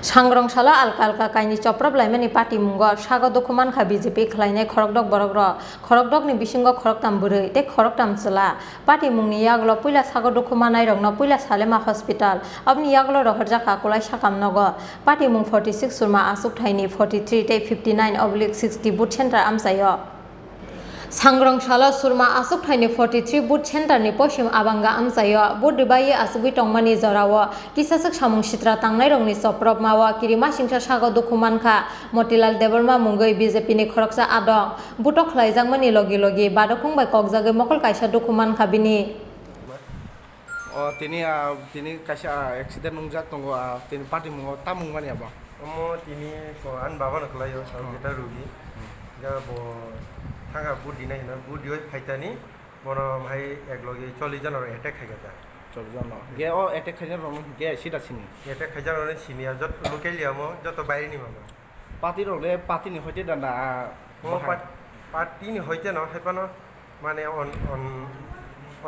सांग्रंशाला अलका अलका काइनि चप्रब लाइमानि पार्टी मुंगो सागो दुखुमानखा बीजेपी खलायनाय खरकदक बरग्र खरकदकनि बिसिंगो खरकताम बुरै ते खरकताम चला पार्टी मुंनि यागलो पुइला सागो दुखुमानाय रंनो पुइला सालेमा हस्पिटाल अबनि यागलो रहरजाखा कुलाय साकाम नगो पार्टी मुं 46 सुरमा आसुक थाइनि 43 ते 59/60 बुथ सेन्टार आमसायो सांग्रंशाला सुरमा आसुक थाइनि 43 बुथ सेन्टारनि पश्चिम आबांगा आमसायो बुथ दिबायै आसुगै टंमानि जरावो किसासक सामुं सित्रा तांनाय रंनि सप्रब मावा किरिमा सिंसा सागो दुखुमानखा मतिलाल देबरमा मुंगै बीजेपीनि खरकसा आदं बुथक खलायजांमानि लगी लगी बादखंबाय ककजागै मकल कायसा दुखुमानखा बिनि তিনি কাইসা অ্যাক্সিডেন্ট নুংজাক দङ তিনি পার্টি মুङाव तामुं मानि आबा তিনি আন বাবা নখলাयो যেটা রুগী যা থাকা বুট দিনাই না বুট দিই ফাইতানি বন ভাই একলগে 40 জনের অ্যাটাক খাইগা 40 জন গে ও অ্যাটাক খাইজার রং গে সিটা সিনি অ্যাটাক খাইজার রনে সিনিয়া যত লোকেলিয়ামো যত বাইরেনি মামা পাতি রলে পাতিনি হইতে দানা পার্টিনি হইতে না হেপানো মানে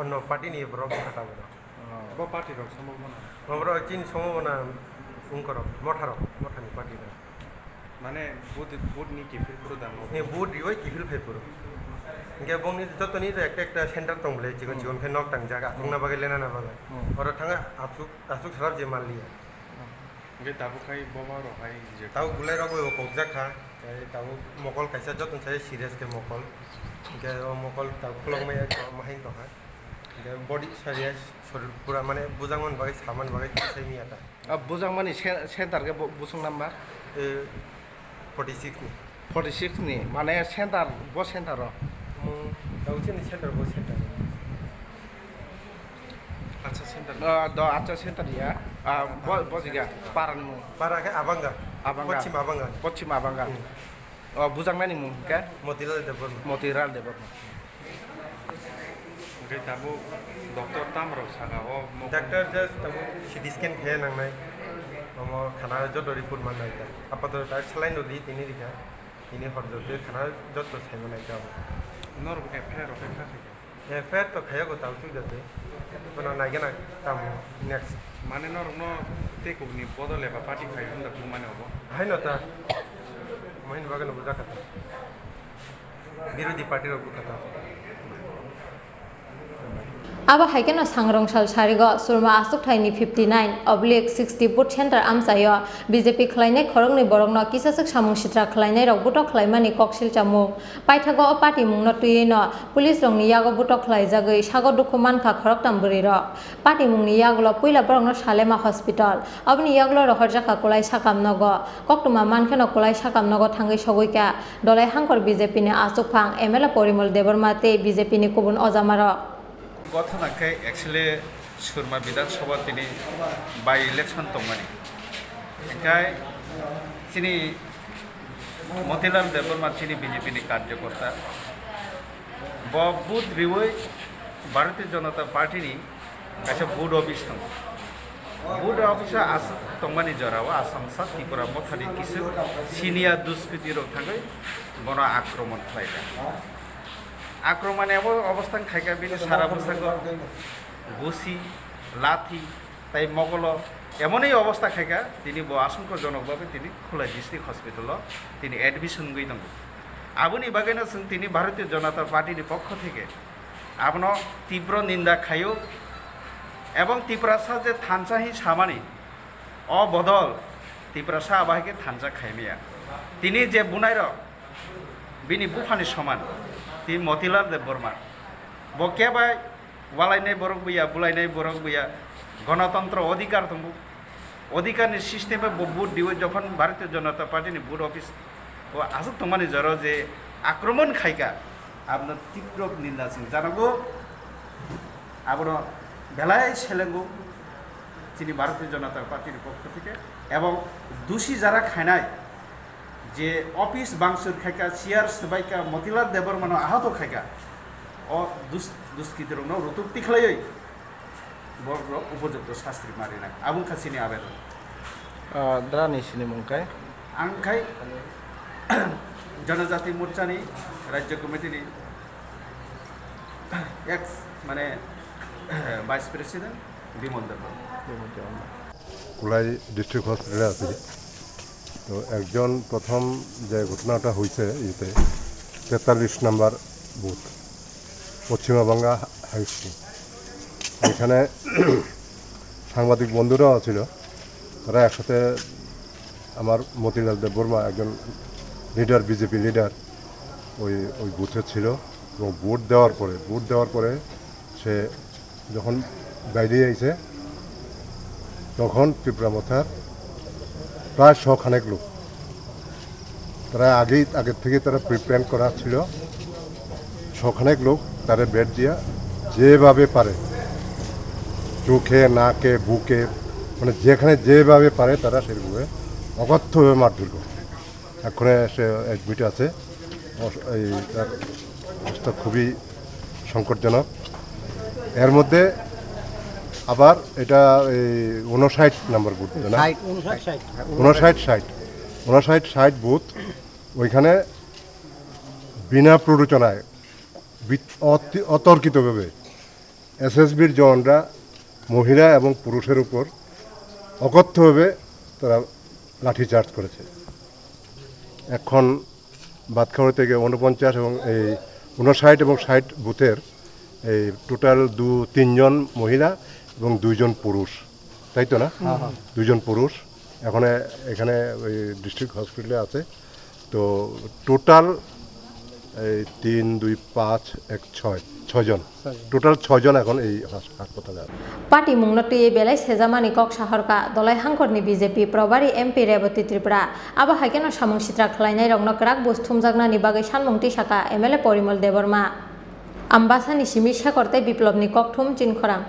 অন্য পার্টিনি বড় কথা বড় ব পার্টি রক সম্ভাবনা আমরা চিন সম্ভাবনা উনকর মঠানি পার্টি মানে বুট নি কিফিল পুরো দাম বুট দিই কিফিল ফাইপুরো ইনকে বংনি যতনি একটা সেন্টার দंबले জীবন ফে নক টাং জায়গা আংনা বাগে লেনা না বাগে ওরা থাঙ্গা আচুক সারাব যে মালিয়া গে দাবু খাই ববা রহাই যে তাও গুলাই রব কবজা খা তাও মকল কাইসা যতন চাই সিরিয়াস কে মকল গে মকল তাও খলং মাই মাহিন তো হয় গে বডি সিরিয়াস শরীর পুরা মানে বুজাংমান বাগে সামান বাগে সাইমি আটা বুজাং মানি সেন্টার কে বুসং নাম্বার 46 ni 46 ni মানে সেন্টার ব সেন্টার তাউচিনি সেন্টার ব সেন্টার আচ্ছা সেন্টার আচ্ছা সেন্টার ইয়া বজিগা পারানি মু পারাকে আবাঙ্গা পশ্চিম আবাঙ্গা বুজাং নানি মু কে মতিলাল দেবর গে তাবু ডক্টর তামরক সাগাও ডাক্তার জাস্ট তাবু সিটি স্ক্যান খেয়ে নাংনাই খানা যত রিপোর্ট মান নাইতা আপাতত তার সেলাইন দি তিনি রিখা তিনি হরজতে খানা যত সাইম নাইতা নর এফআইআর তো খায় গো তাও সুই যাতে কোন নাইগে না তাম নেক্সট মানে নর তে কোনি বদলে বা পার্টি খাই হন্দা মানে হবো হাই নতা মহিন বাগান বুঝা কথা বিরোধী পার্টির কথা Aba haikeno sangrongshal sarigo surma asuk thaini 59/60 buth center amsayo BJP khlainai khorongni borokno kisasuk samung sitra khlainai rok butok khlaimani koksil chamung paithago party mungno tuino police rongni yago butok khlaijagoi sago dukuman kha khoroktam buri rok party mungni yaglo puila borokno salema hospital abni yaglo rohorjaka kulai sakam nogo koktuma mankheno kulai sakam nogo thangai sogoika dolai hangkor BJP ni asuk phang MLA Porimol Deborma te BJP ni kubun ojamaro গতনাকে actually Surma Vidhan Sabha তিনি by election তংমানি একাই তিনি মতিলাল দেববর্মা তিনি BJP নি কার্যকর্তা booth রিওই ভারতীয় জনতা party নি কাছে বুথ অফিস দं বুথ অফিসা তংমানি জরাও আসাম सा ত্রিপুরা মথানি কিছু সিনিয়া দুষ্কৃতি রক থাঙ্গै বন আক্রমণ খাইলা আক্রমণে অবস্থান খাইকা বিনে সারা বসাঙ্গ গুছি লাথি তাই মগল এমনই অবস্থা খাইকা তিনি আশঙ্কাজনকভাবে তিনি খোলা ডিস্ট্রিক্ট হসপিটাল তিনি এডমিশন গই দं আবুনি বাগেনো जों তিনি ভারতীয় জনতা পার্টির পক্ষ থেকে আপন তীব্র নিন্দা খাইও এবং ত্রিপুরাসা যে থানসাহি সামানি অবদল ত্রিপুরাসা আবাহিকে থানসা খাইমিয়া তিনি যে বুনাইর বিনি বুফানি সমান ती মতিলাল দেববর্মা বকেবাই ওয়ালাইনাই বরক বইয়া বুলাইনাই বরক বইয়া গণতন্ত্র অধিকার দं অধিকারনি সিস্টেমে বুট দিও যখন ভারতীয় জনতা পার্টিনি বুট অফিস ও আসুক তোমানি জর যে আক্রমণ খাইকা আপনার তীব্র নিন্দা আছে জানাগো আপনার বেলায় সেলেঙ্গু তিনি ভারতীয় জনতা পার্টির পক্ষ থেকে এবং দোষী যারা খাইনায় যে অফিস বাংসুর খাইকা চেয়ার সবাইকা মতিলাল দেববর্মা আহত খাইকা ও দুষ্কৃতির রতুক্তি খেলাই বড় উপযুক্ত শাস্ত্রী মারিনা আবুল খাসিনি আবেদন দ্রানি সিনি মুংকাই आंखाय जनजाति मोर्चानि राज्य कमिटिनि एक्स माने भाइस प्रेसिडेंट बिमल देबबर्मा कुलाई डिस्ट्रिक्ट हॉस्पिटल আছে তো একজন প্রথম যে ঘটনাটা হয়েছে ইতে 43 নম্বর বুথ পশ্চিমবঙ্গা হাই স্কুল, এখানে সাংবাদিক বন্ধুরাও ছিল, তারা একসাথে আমার মতিলাল দেববর্মা একজন লিডার, বিজেপি লিডার ওই বুথে ছিল এবং ভোট দেওয়ার পরে সে যখন বাইরে আইছে তখন পিঁপড়ামথার প্রায় 100 খানেক লোক, তারা আগের থেকে তারা প্রিপ্ল্যান করা ছিল, 100 খানেক লোক তারা বেড দিয়া যেভাবে পারে চোখে নাকে বুকে মানে যেখানে যেভাবে পারে তারা সেভাবে অকথ্যভাবে মারধর করে। এক্ষণে সে অ্যাডমিট আছে, এই তার অবস্থা খুবই সংকটজনক। এর মধ্যে আবার এটা এই 59 নম্বর বুথ না, 59-60 বুথ, ওইখানে বিনা প্ররোচনায় অতর্কিতভাবে এসএসবির জওয়ানরা মহিলা এবং পুরুষের উপর অকথ্যভাবে তারা লাঠিচার্জ করেছে। এখন বাদখাওয়া থেকে 49 এবং এই 59 এবং 60 বুথের এই টোটাল 2-3 জন মহিলা এবং 2 জন পুরুষ, তাই তো না? 2 জন পুরুষ এখানে ওই ডিস্ট্রিক্ট হসপিটালে আছে। তো টোটাল এই 3, 2, 5, 1, 6 জন, টোটাল 6 জন এখন এই হাসপাতালে আছে। পার্টি মুংনটি বেলাই সেজামানি কক সাহরকা দলাই হাঙ্করনি বিজেপি প্রবাरी एमपी रेवती त्रिपुरा आबा हाइकेन सामुं सित्रा खलायनाय रंगनो क्राक बुस्थुम जागनानि बागै सानमुंथि साका एमएलए परिमल देबबर्मा आम्बासानि सिमि साकरते बिप्लबनि ककथुम चिनखरां।